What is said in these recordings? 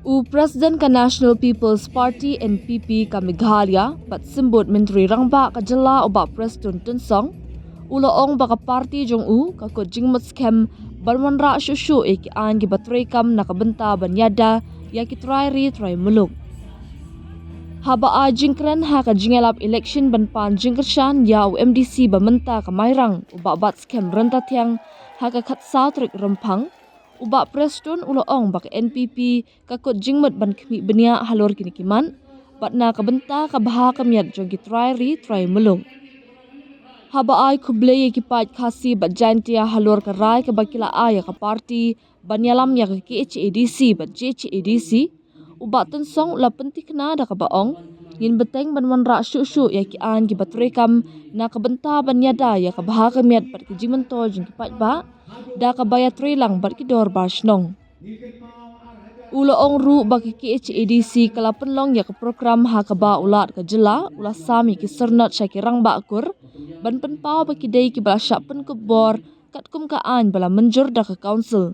Presiden ka National People's Party NPP ka Meghalaya pat simbot Menteri Rangba ka jela oba Preston Tunsong uloong baka party jong ka ko jingmat scam barmanra shushu ki an gi batray kam nakabenta banyada ya ki try muluk haba a jingkren ha ka jingelap election ban pan jingkershan ya MDC bamenta ka mairang uba bat scam renta tiang ha ka khat sautrik rempang uba Preston uloong bak NPP ka kot jingmat ban khmi benia halor kini kiman batna ka benta ka baha kamyat jong ki try mulung haba ai khuble ye ki pat khasi bat jantia halor ka rai ka bakila aya ka party banyalam ya ka HADC bat JHADC uba tun song la pentikna da ka baong yin beteng ban wan ra shu ya ki an ki batrekam na ka benta banyada ya ka baha kamyat bat ki jimanto jong ki pat ba da ka bayat lang bat ki dor basnong uloong ru baki ki HADC kala penlong ya ka program ha ka ba ulat ka jela ula sami ki sernat syaki rang ba akur ban pen pau baki dei ki bala syak pen ke bor kat kum ka an bala menjur da ka council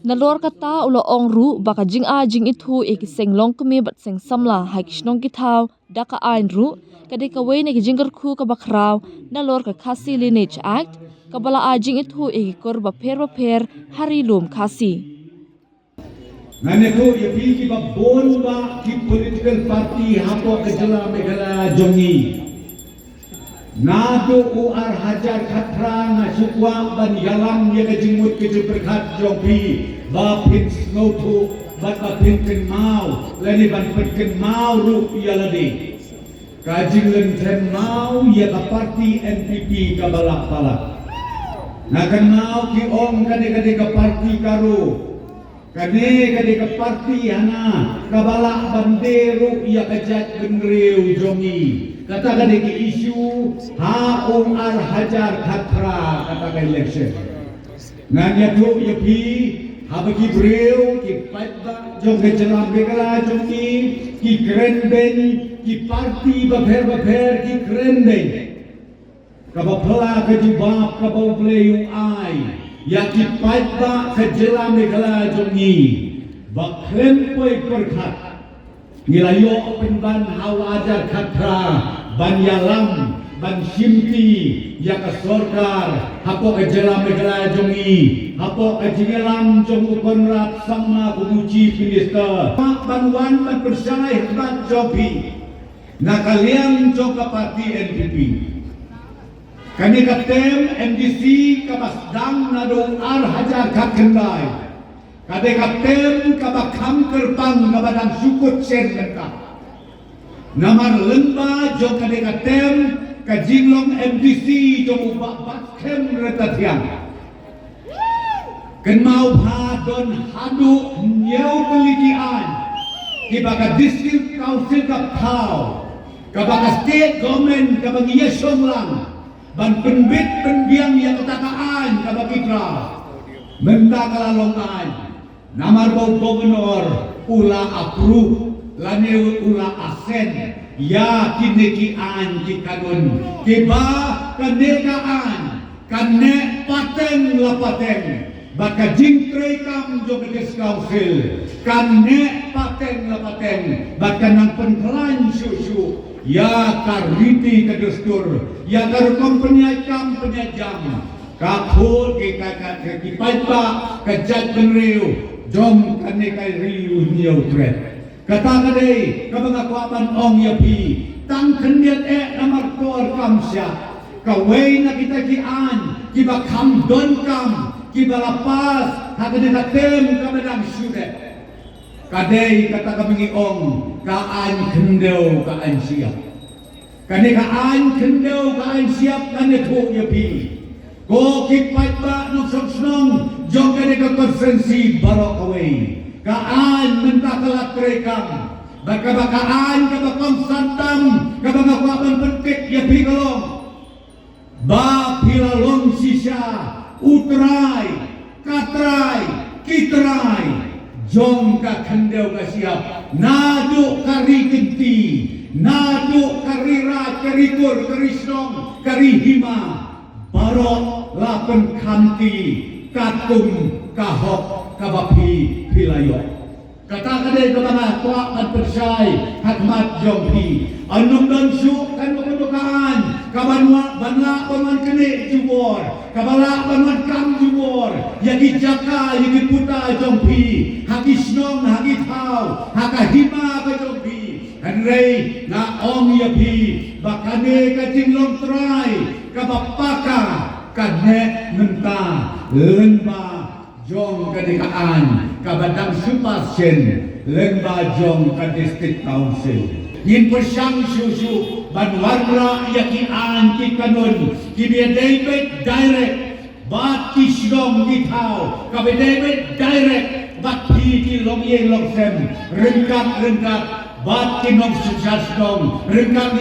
nalor kata uloong ru baka jing a jing ithu e ki senglong kemi bat seng samla ha ki snong ki thau da ka ain ru kadai ka we ne ki jingkar khu ka bakraw nalor ka khasi lineage act kabala a jing ithu e ki kor ba pher hari lum khasi Nane ko yapi ki ba bon ba ki political party hapo kejela Meghalaya jongi. Nado UR Hajar Khatra na sukwa ban yalam ye kejimut keje berkat jongpi ba pin snowtu ba pin ken mau leni ban ken mau ru yaladi. Kajing len ten mau ye ka party NPP ka balak balak. Na kan mau ki ong kade ka party karo. Kade ka party hana kabala banderu ia kajat bengreu jongi kata kade ki isu ha UR Hajar Khatra kata ka election nganya tu yapi ha bagi breu ki patba jong ke jelam Meghalaya jongi ki keren ben ki party baper ki keren ben kabapla ke jubab kabau pleu ai ya ki patba ke jelam Meghalaya jongi baklem poi perkhat nilayo penban Hajar Khatra ban yalam ban simti ya ka sorkar hapo ke jelam Meghalaya jongi hapo ke jingelam jong konrat sama kumuci minister ban wan ban persai hikmat jobi nakalian jong ka parti NPP kami katem MDC kabasdang nado UR Hajar Khatkendai kade katem kabakam kerpang kabadang sukut sen lengkap namar lemba jo kade katem kajinglong MDC jo ubak kem retatiang kenmau hadon hadu nyau pelikian kibaka district council kapau kabaka state government kabagi yesonglang ban penbit penbiang yang ketakaan kabakitra menta kalalongan namar bau gubernur ula approve lane ula asen ya kineki an kikadun tiba kanekaan kane pateng la pateng baka jingtre kam jogedes council kane pateng la pateng baka nang penklan susu ya kariti kedestur ya kar company kam penyajam kakhul ke kakak ke paipa kejat benreu jom kane kai riu nyau tret kata kade kabangakwapan ong yapi tang kendiat namar kor kamsya kawai na kita kian kiba kam don kam kiba lapas hakade katem kabadang syudet kadai kata kabangi ong kaan kendeu kaan siap kane kaan kendeu kaan siap kane thu yapi ko kipat ba nung snong jong kane ka konferensi barok away kaan mentakala trekam bakaan kabakam santam kabangakwapan pentik yapi kalong ba pilalong sisya utray katray kitray jong ka kendeu ka siap nadu kari genti nadu karira karikur karisnong karihima barok lapen kanti katung kahok kabapi pilayok kata kadai ke bangah tuak dan persai hakmat jompi anum dan syuk kan kedukaan kabanwa banla paman kene jubor kabala paman kam jubor yagi jaka yagi puta jompi haki snong haki thau hakahima ke jompi hanrei na ong yapi bakane ka jinglong trai kabapaka kane menta lemba jong kedekaan kabadang supasyen lemba jong ke district council yin persang susu banwarra yakian ki kanun ki David direct bat kisdong ki thau kabe David direct bat ki long ye long sem rengkat bat ki nong sukses dong rengkat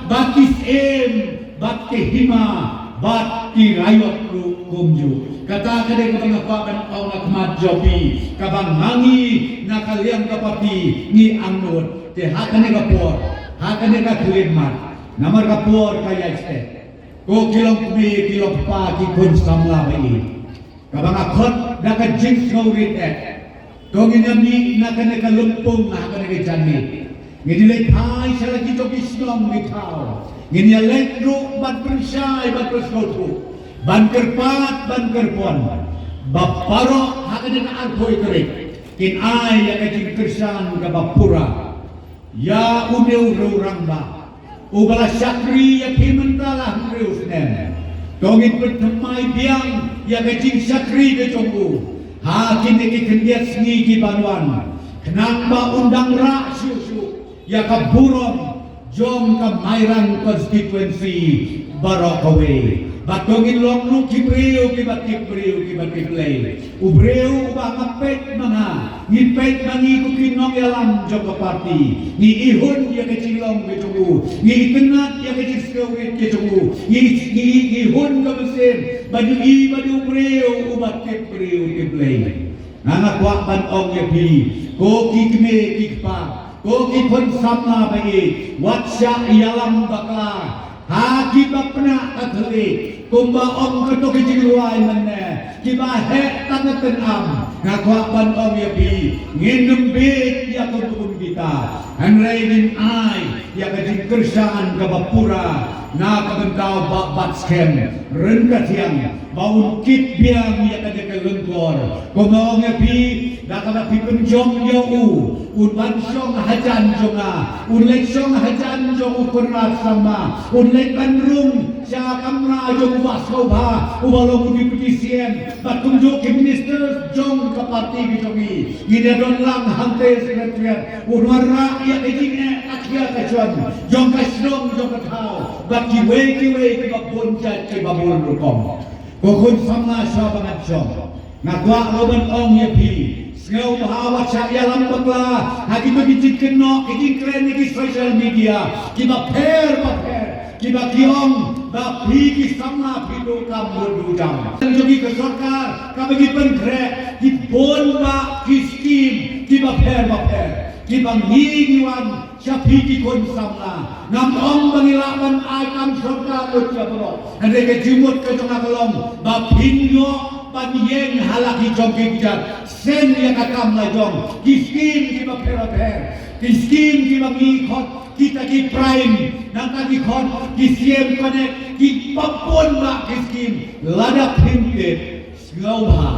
bat ki em bat ki hima bat ki rayot kumju kata kadai kabang apakan au nakmat jopi kabang mangi nakaliang kapati ni angnut te hakane kapor hakane ka klimat namar kapor kaya este ko kilong kumi kilong pa ki kun samla bai kabang akot dakat jing saurit et tongin ni nakane ka lumpung nakane ka jani ngidilay thai sala ki jopi snom ni thau nginya lekru bat persai bat persotu ban kerpat ban kerpon baparo hakane na arkoy kerik kin ay ya kajing kersan ka bapura ya uneu rurangba ubala syakri ya pimentala hreus nem tongin pertemai biang ya kajing syakri ke jongku hakin ki kendiat sngi ki banwan kenapa undang ra susu ya kaburom jom ka Mairang constituency Barokawe batongin long lu kibriu kibat kiplay ubreu ba ngapet mga ngipet mangi ku kinong yalam joko party ni ihun ya kecilong kecugu ni ikenat ya kecil skawit kecugu ni ihun ka mesin baju baju ubreu ubat kibriu kiplay nana kwa ban ong ya pi ko kikme kikpa ko kipon samna bai watsya yalam bakla haki bapna katholi kumba om ketok jiluai mana kiba hek tangan tenam ngakwa ban om ya bi nginem bit ya kumpul kita hanrainin ai ya kajing kersaan ke bapura na kabentau bat skem renkat yang baun kit biang ya kajing kelengkor kumba om ya bi nakaba pi penjong ya un ban song hajan jonga un lek song hajan jong ukurat sama un lek bandrung sya kamra jong bas kau ba ubalong di petisien bat tunjuk ke minister jong ke parti bijongi ide don lang hante sekretariat un warra ya ejine akhia kacuan jong kasdong jong katau bat kiwe ke babon jat ke babon rukom kokun sama sya bangat jong ngakwa roban ong ya pi ngau bahawat saya lambaklah hagi bagi kenok hagi keren hagi social media kiba per kiba kiong ba pigi sama pido kamu dudam jogi ke sarkar ka bagi penkrek ki bon ba kiskim kiba per kiba ngiwan syapi ki kon samla nam ong bangilawan aikam sarkar ucapro ande ke jumut ke tengah kolom ba pinyo panyen halaki jogi bijak sen ya kakam lajong kiskim ki baperaper kiskim ki bangikot kita ki prime nang ki khot kisiem kone ki papon ba kiskim lada pinte ngauha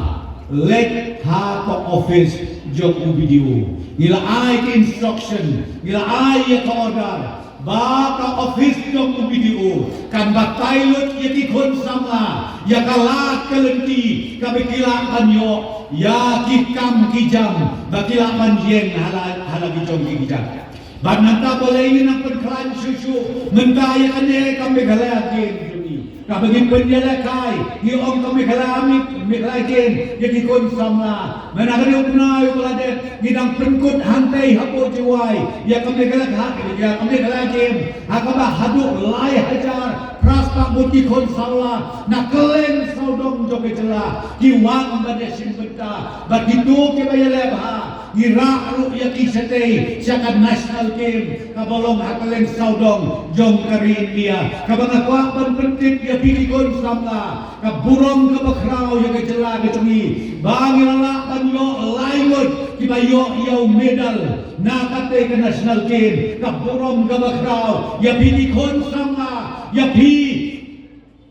let ha to office jog video nila ai ki instruction nila ai ya ka order baka office jong video kan ba pilot ya ki kon samla ya kalat kelenti kabikila kanyo ya kikam kijam bakila panjen halagi jong kijam bananta boleh ini nak perkran susu mentaya ane kami galakin juni kabagi penjala kai ni om kami galakin ya ki kon samla menagari upnai ulade ngidang penkut hantai hapo jiwai ya kami galakin akaba haduk lai hajar prasta buti kon sawla nakelen saudong joge jela ki wang bade simbeta bagitu ke bayale bah gira ru ya kisate siya national game kabolong hakaleng saudong jong kari India kabang akwa ban pentit ya pilikon samla kaburong kabakraw ya kajela kecungi bangilala banyo laywod kibayo yaw medal nakate ka national game kaburong kabakraw ya pilikon samla ya pi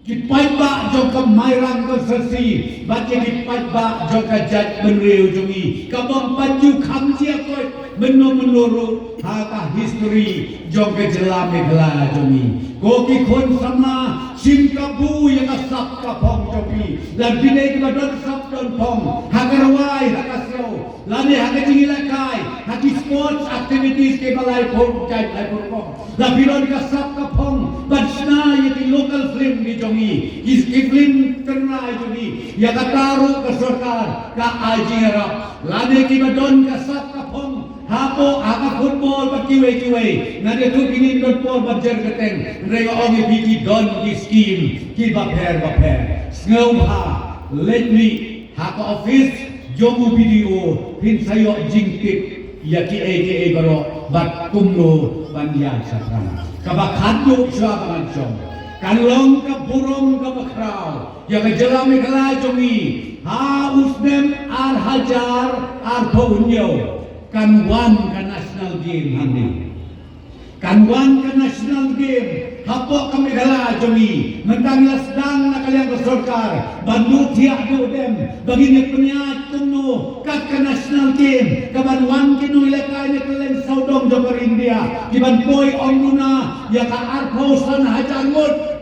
Kipai ba jong ka mairang konsersi baca kipai ba jong ka jat menriu jongi kabang baju kamjia koi menurut haka history jong ka jelame gela jongi koki kon sama singkabu yang asap kapong jongi dan bine ka don sap don pong hagarwai hakasyo lani haka jingilakai haki sports activities ke balai pong jai balai pong la biron ka sap kapong badsna yati local film di jongi Istiflim kena ini ya kataru ke sorkar ka ajira lade kibadon ka sap kapong hapo aga football pakiwe nade tu kini don pol bajer keteng rega ongi biki don di skim ki baper ngau ha lately haka office jomu video pin sayo jingkip ya ki aka baro bat kumlo bandian satrana kabakhandu swabangan chong Kanlong ka burong ka bakraw ya ka jalami kala jongi ha usnem ar hajar ar paunyo kanwan ka national game handi kanwan ka national game hapo kami kala jongi mentang lasdang na kalyang sorkar bandu tiak do dem bagini penyat kuno kat ka national game kabanwan kinu ilakay ni kalen saudong jokor India kiban boy onuna ya ka arpo san hajangot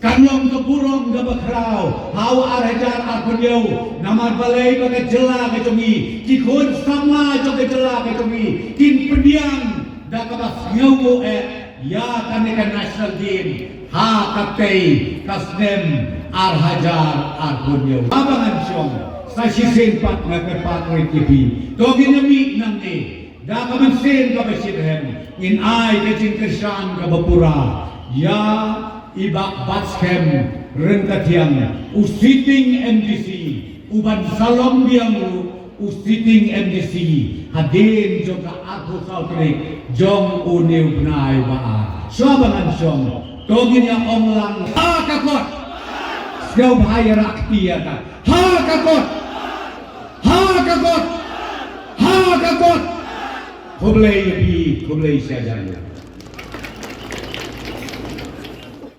Kanyong keburong gabakraw, hawa arajar arpunyo, namar balay baga jela kecongi, kikun sama joga jela kecongi, kin pediang, da kabas nyawo ya kaneka national game, ha kaptei, kasnem, arhajar arpunyo. Abangan syong, sa sisin pat nga kepatri TV, dogi nami nang da kamansin kabasithem, in ay kacing kersan kabapura, ya Iba Batskem Rengkatiang Usiting MDC Uban Salom Biangu Usiting MDC Hadin Joka Aku Sautrik Jong Uniu Benai Baa Swabangan Syong Togin yang omlang Ha kakot Siyaw bahaya rakyat Ha kakot Ha kakot Ha kakot Kublai Yabi Kublai Syajanya